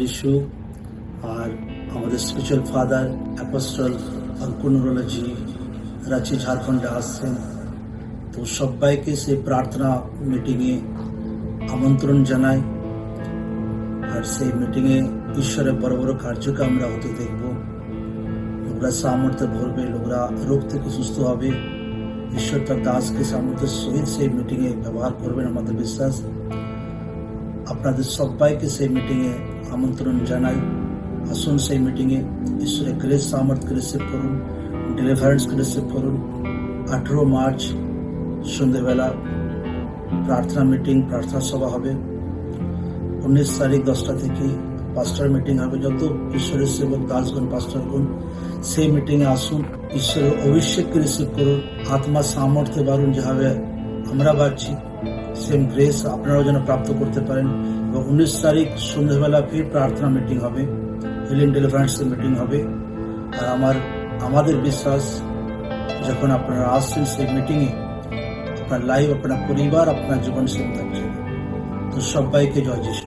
যিশু আর আমাদের spiritual father apostle অঙ্কুনুরোলজি Ranchi ঝাড়খণ্ডে আসছেন। তো সবাইকে সেই প্রার্থনা মিটিংয়ে আমন্ত্রণ জানাই। আর সেই মিটিংয়ে ঈশ্বরের বড় বড় কার্যকে আমরা হতে দেখব। লোকরা সামর্থ্যে ভরবে, লোকরা রোগ থেকে সুস্থ হবে। ঈশ্বর তার দাসকে সামর্থ্যের সহিত সেই মিটিংয়ে ব্যবহার করবেন, আমাদের বিশ্বাস। আপনাদের সবাইকে সেই মিটিংয়ে আমন্ত্রণ জানাই। আসুন সেই মিটিংয়ে ঈশ্বরের গ্রেস সামর্থ্যকে রিসিভ করুন, ডেলিভারেন্সকে রিসিভ করুন। 18 মার্চ সন্ধ্যেবেলা প্রার্থনা মিটিং, প্রার্থনা সভা হবে। 19 তারিখ 10টা থেকে পাস্টার মিটিং হবে। যত ঈশ্বরের সেবক দাসগণ, পাস্টারগণ সেই মিটিংয়ে আসুন, ঈশ্বরের অভিষেককে রিসিভ করুন। আত্মা সামর্থ্যে বাড়ুন, যেভাবে আমরা বাড়ছি সেম গ্রেস আপনারাও যেন প্রাপ্ত করতে পারেন। এবং 19 তারিখ সন্ধ্যাবেলা ফির প্রার্থনা মিটিং হবে, হিলিং ডেলিভারেন্সের মিটিং হবে। আর আমাদের বিশ্বাস, যখন আপনারা আসছেন সেই মিটিংয়ে, আপনার লাইফ, আপনার পরিবার, আপনার জীবন সেম থাকছে। তো সবাইকে জয় যিশু।